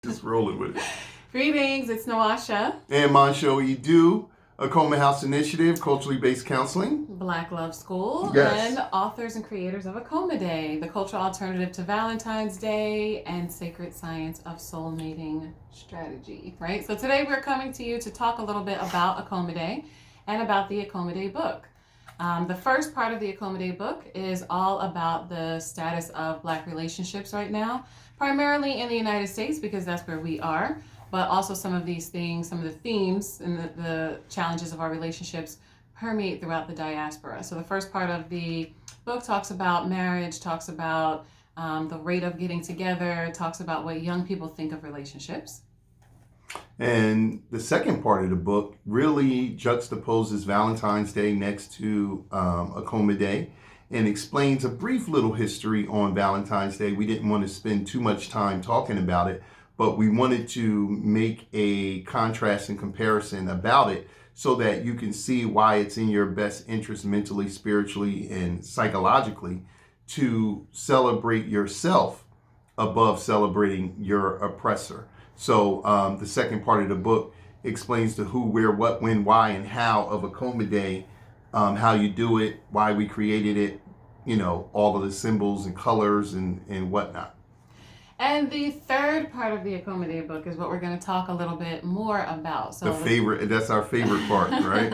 Just rolling with it. Greetings, it's Nwasha. And Montsho Edu, Akoma House Initiative, culturally based counseling. Black Love School. Yes. And authors and creators of Akoma Day, the cultural alternative to Valentine's Day and sacred science of SoulMating strategy, right? So today we're coming to you to talk a little bit about Akoma Day and about the Akoma Day book. The first part of the Akoma Day book is all about the status of Black relationships right now, primarily in the United States because that's where we are, but also some of these things, some of the themes and the challenges of our relationships permeate throughout the diaspora. So the first part of the book talks about marriage, talks about the rate of getting together, talks about what young people think of relationships. And the second part of the book really juxtaposes Valentine's Day next to Akoma Day and explains a brief little history on Valentine's Day. We didn't want to spend too much time talking about it, but we wanted to make a contrast and comparison about it so that you can see why it's in your best interest mentally, spiritually, and psychologically to celebrate yourself above celebrating your oppressor. So the second part of the book explains the who, where, what, when, why, and how of Akoma Day, how you do it, why we created it, you know, all of the symbols and colors and whatnot. And the third part of the Akoma Day book is what we're going to talk a little bit more about. So that's our favorite part, right?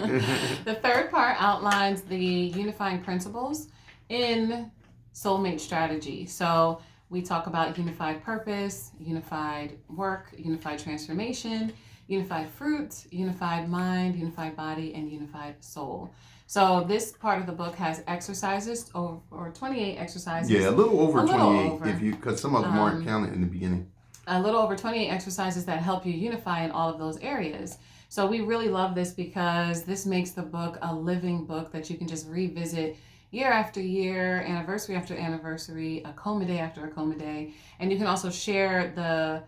The third part outlines the unifying principles in soulmate strategy. So we talk about unified purpose, unified work, unified transformation, unified fruit, unified mind, unified body, and unified soul. So this part of the book has exercises, or 28 exercises. Yeah, a little over 28, because some of them aren't counted in the beginning. A little over 28 exercises that help you unify in all of those areas. So we really love this because this makes the book a living book that you can just revisit year after year, anniversary after anniversary, Akoma Day after Akoma Day. And you can also share the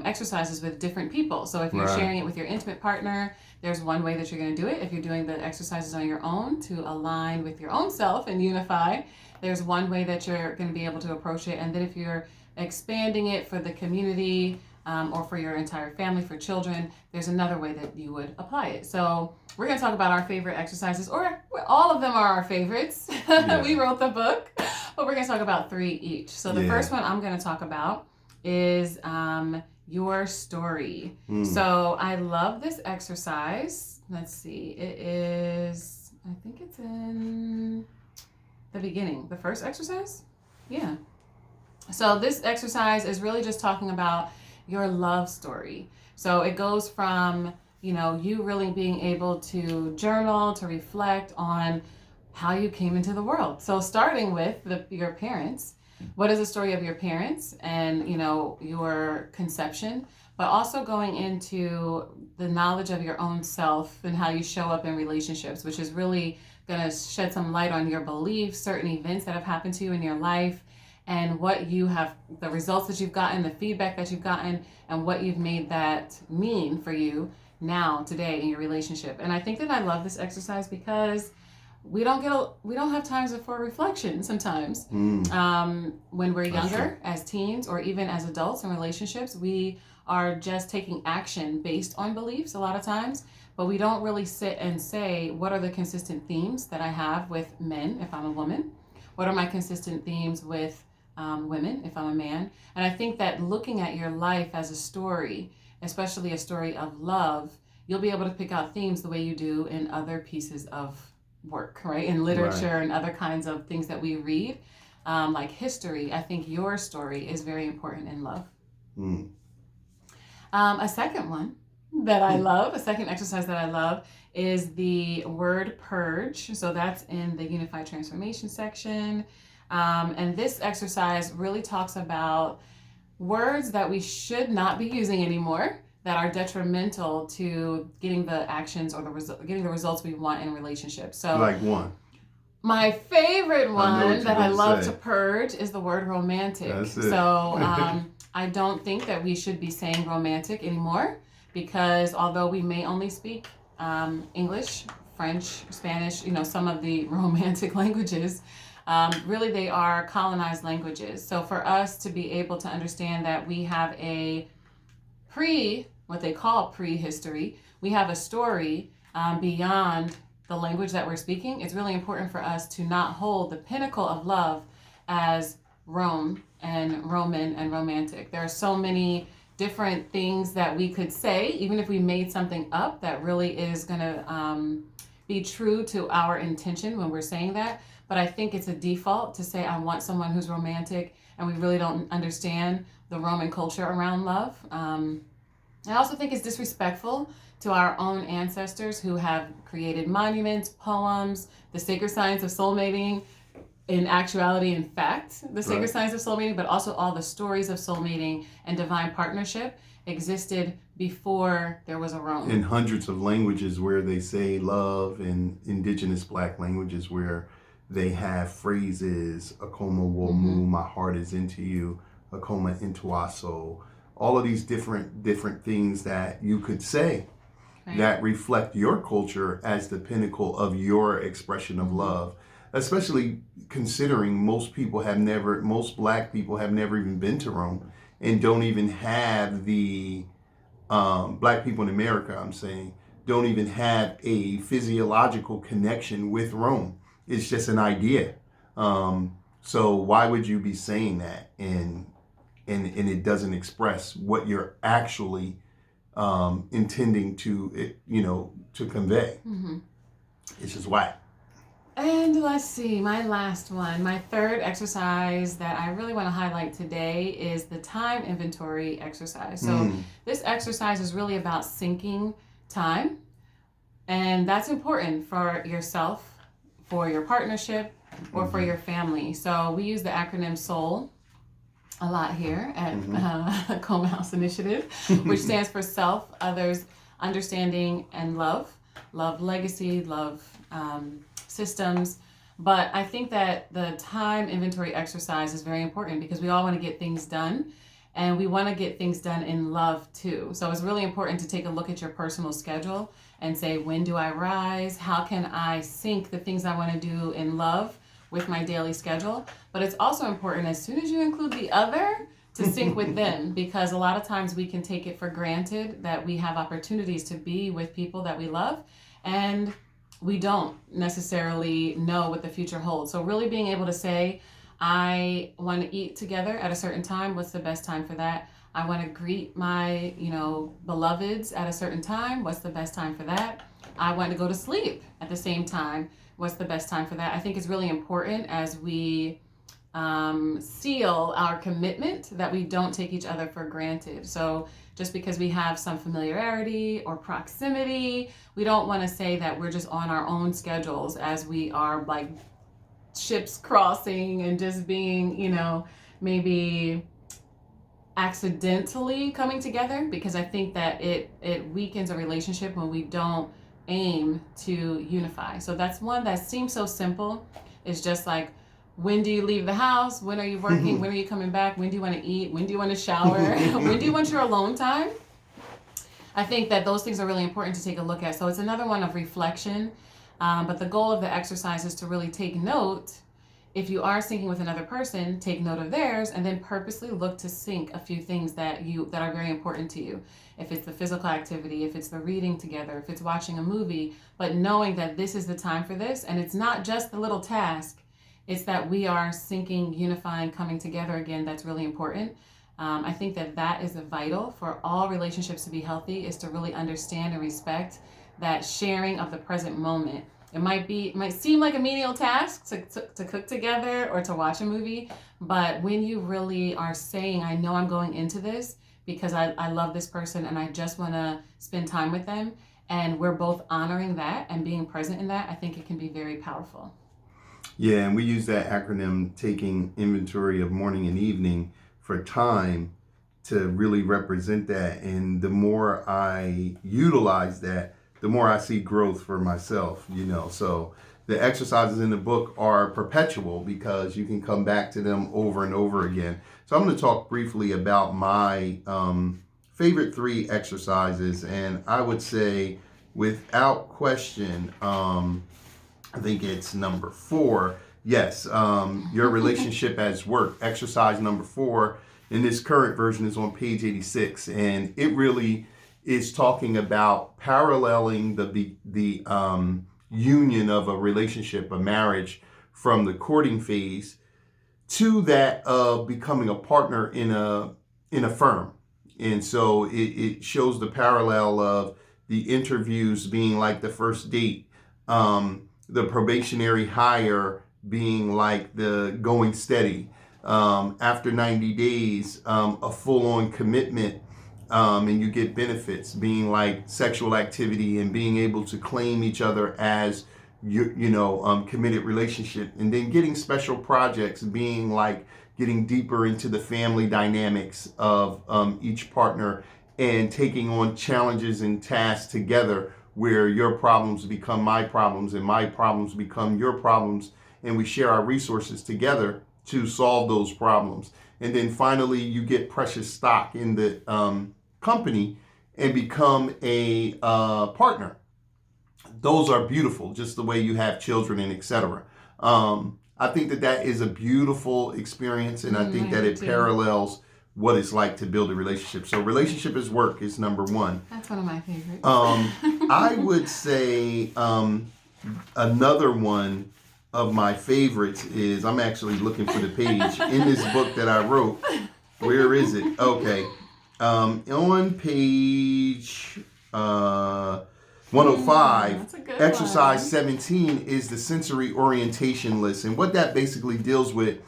exercises with different people. So if you're sharing it with your intimate partner, there's one way that you're going to do it. If you're doing the exercises on your own to align with your own self and unify, there's one way that you're going to be able to approach it. And then if you're expanding it for the community or for your entire family, for children, there's another way that you would apply it. So we're going to talk about our favorite exercises, or all of them are our favorites. Yeah. We wrote the book, but we're going to talk about 3 each. So the first one I'm going to talk about is your story. So I love this exercise. Let's see. It is, I think it's in the beginning. The first exercise? Yeah. So this exercise is really just talking about your love story. So it goes from, you really being able to journal, to reflect on how you came into the world. So starting with your parents. What is the story of your parents and, your conception, but also going into the knowledge of your own self and how you show up in relationships, which is really going to shed some light on your beliefs, certain events that have happened to you in your life, and what you have, the results that you've gotten, the feedback that you've gotten, and what you've made that mean for you now, today, in your relationship. And I think that I love this exercise because we don't have times for reflection sometimes. When we're younger, as teens, or even as adults in relationships, we are just taking action based on beliefs a lot of times, but we don't really sit and say, what are the consistent themes that I have with men if I'm a woman? What are my consistent themes with women if I'm a man? And I think that looking at your life as a story, especially a story of love, you'll be able to pick out themes the way you do in other pieces of work, right? In literature and other kinds of things that we read, like history. I think your story is very important in love. A second one that I love, a second exercise that I love, is the word purge. So that's in the Unified Transformation section. And this exercise really talks about words that we should not be using anymore, that are detrimental to getting the actions or getting the results we want in relationships. So, like one. My favorite one that I love to purge is the word romantic. That's it. So I don't think that we should be saying romantic anymore, because although we may only speak English, French, Spanish, some of the romantic languages, really they are colonized languages. So for us to be able to understand that we have a what they call prehistory. We have a story beyond the language that we're speaking. It's really important for us to not hold the pinnacle of love as Rome and Roman and romantic. There are so many different things that we could say, even if we made something up that really is going to be true to our intention when we're saying that. But I think it's a default to say, I want someone who's romantic, and we really don't understand the Roman culture around love. I also think it's disrespectful to our own ancestors who have created monuments, poems, the sacred science of soulmating, in actuality, in fact, the sacred science of soulmating, but also all the stories of soulmating and divine partnership existed before there was a Rome. In hundreds of languages where they say love, in indigenous Black languages where they have phrases, Akoma womu, my heart is into you, Akoma intuaso, all of these different things that you could say that reflect your culture as the pinnacle of your expression of love. Especially considering most Black people have never even been to Rome, and don't even have the Black people in America, I'm saying, don't even have a physiological connection with Rome. It's just an idea. So why would you be saying that and it doesn't express what you're actually intending to convey? It's just whack. And let's see, my last one, my third exercise that I really want to highlight today is the time inventory exercise. So this exercise is really about syncing time, and that's important for yourself, for your partnership, or for your family. So we use the acronym SOUL a lot here at Akoma House Initiative, which stands for self, others, understanding, and love. Love legacy, love systems. But I think that the time inventory exercise is very important because we all want to get things done, and we want to get things done in love too. So it's really important to take a look at your personal schedule and say, when do I rise? How can I sync the things I want to do in love with my daily schedule? But it's also important, as soon as you include the other, to sync with them, because a lot of times we can take it for granted that we have opportunities to be with people that we love, and we don't necessarily know what the future holds. So really being able to say, I want to eat together at a certain time. What's the best time for that? I want to greet my, beloveds at a certain time. What's the best time for that? I want to go to sleep at the same time. What's the best time for that? I think it's really important as we seal our commitment that we don't take each other for granted. So just because we have some familiarity or proximity, we don't want to say that we're just on our own schedules as we are like ships crossing and just being, maybe accidentally coming together, because I think that it weakens a relationship when we don't aim to unify. So that's one that seems so simple. It's just like, when do you leave the house? When are you working? When are you coming back? When do you want to eat? When do you want to shower? When do you want your alone time? I think that those things are really important to take a look at. So it's another one of reflection. But the goal of the exercise is to really take note. If you are syncing with another person, take note of theirs, and then purposely look to sync a few things that are very important to you. If it's the physical activity, if it's the reading together, if it's watching a movie, but knowing that this is the time for this, and it's not just the little task. It's that we are syncing, unifying, coming together again. That's really important. I think that is vital for all relationships to be healthy, is to really understand and respect that sharing of the present moment. It might seem like a menial task to cook together or to watch a movie, but when you really are saying, I know I'm going into this because I love this person and I just want to spend time with them, and we're both honoring that and being present in that, I think it can be very powerful. Yeah, and we use that acronym, taking inventory of morning and evening, for time to really represent that. And the more I utilize that, the more I see growth for myself, So the exercises in the book are perpetual because you can come back to them over and over again. So I'm going to talk briefly about my favorite 3 exercises. And I would say, without question, I think it's number 4. Yes, your relationship as work. Exercise number 4 And this current version is on page 86. And it really is talking about paralleling the union of a relationship, a marriage, from the courting phase to that of becoming a partner in a firm. And so it shows the parallel of the interviews being like the first date, the probationary hire being like the going steady, after 90 days, a full-on commitment, and you get benefits being like sexual activity and being able to claim each other as committed relationship, and then getting special projects being like getting deeper into the family dynamics of each partner and taking on challenges and tasks together where your problems become my problems and my problems become your problems, and we share our resources together to solve those problems. And then finally you get precious stock in the company and become a partner. Those are beautiful, just the way you have children and etc. I think that is a beautiful experience, and I think that it parallels what it's like to build a relationship. So relationship is work is number one. That's one of my favorites. I would say another one of my favorites is, I'm actually looking for the page in this book that I wrote. Where is it? Okay. On page 105, exercise 17 is the sensory orientation list. And what that basically deals with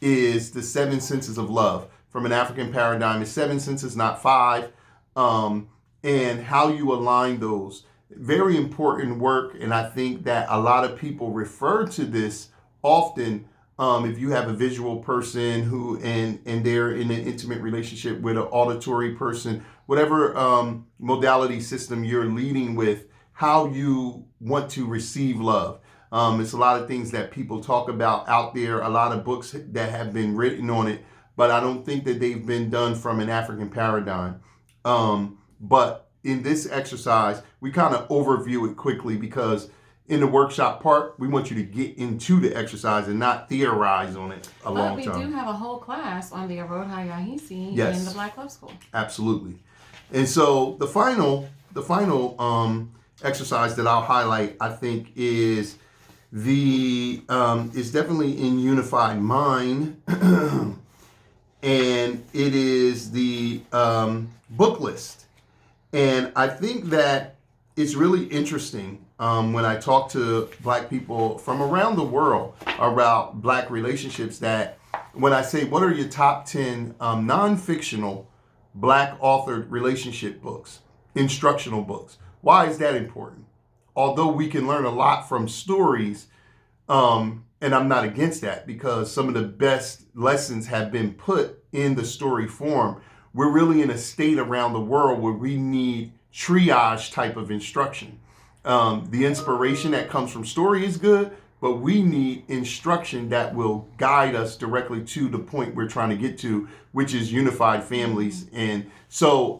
is the 7 senses of love. From an African paradigm, it's 7 senses, not 5, and how you align those. Very important work, and I think that a lot of people refer to this often. If you have a visual person who and they're in an intimate relationship with an auditory person, whatever modality system you're leading with, how you want to receive love. It's a lot of things that people talk about out there, a lot of books that have been written on it, but I don't think that they've been done from an African paradigm. But in this exercise, we kind of overview it quickly, because in the workshop part, we want you to get into the exercise and not theorize on it a long time. But we do have a whole class on the Aroha Yahisi in the Black Love School. Absolutely. And so the final exercise that I'll highlight, I think, is is definitely in Unified Mind, and it is the book list. And I think that it's really interesting when I talk to Black people from around the world about Black relationships, that when I say, what are your top 10 non-fictional Black authored relationship books, instructional books? Why is that important? Although we can learn a lot from stories, and I'm not against that, because some of the best lessons have been put in the story form. We're really in a state around the world where we need triage type of instruction. The inspiration that comes from story is good, but we need instruction that will guide us directly to the point we're trying to get to, which is unified families. And so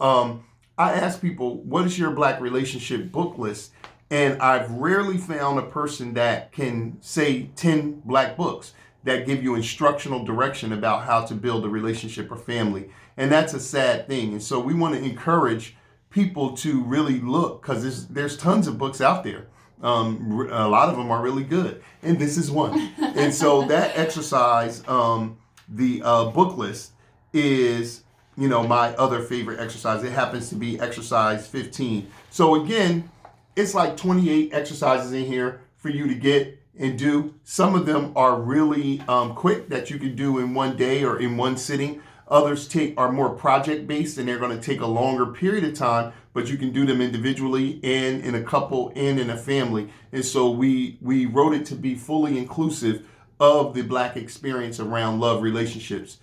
I ask people, what is your Black relationship book list? And I've rarely found a person that can say 10 Black books that give you instructional direction about how to build a relationship or family. And that's a sad thing. And so we want to encourage people to really look, because there's tons of books out there. A lot of them are really good, and this is one. And so that exercise, the book list, is my other favorite exercise. It happens to be exercise 15. So again, it's like 28 exercises in here for you to get and do. Some of them are really quick, that you can do in one day or in one sitting. Others are more project-based, and they're going to take a longer period of time, but you can do them individually and in a couple and in a family. And so we wrote it to be fully inclusive of the Black experience around love relationships.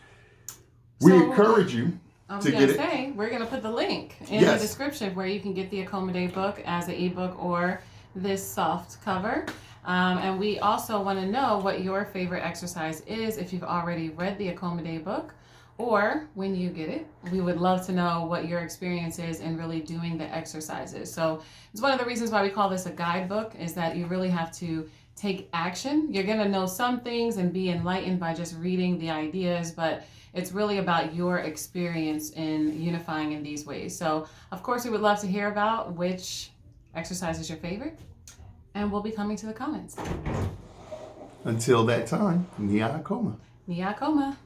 We encourage you to get it. We're going to put the link in the description where you can get the Akoma Day book as an ebook or this soft cover. And we also want to know what your favorite exercise is if you've already read the Akoma Day book. Or when you get it, we would love to know what your experience is in really doing the exercises. So it's one of the reasons why we call this a guidebook, is that you really have to take action. You're going to know some things and be enlightened by just reading the ideas, but It's really about your experience in unifying in these ways. So, of course, we would love to hear about which exercise is your favorite, and we'll be coming to the comments. Until that time, Nia Akoma. Nia Akoma.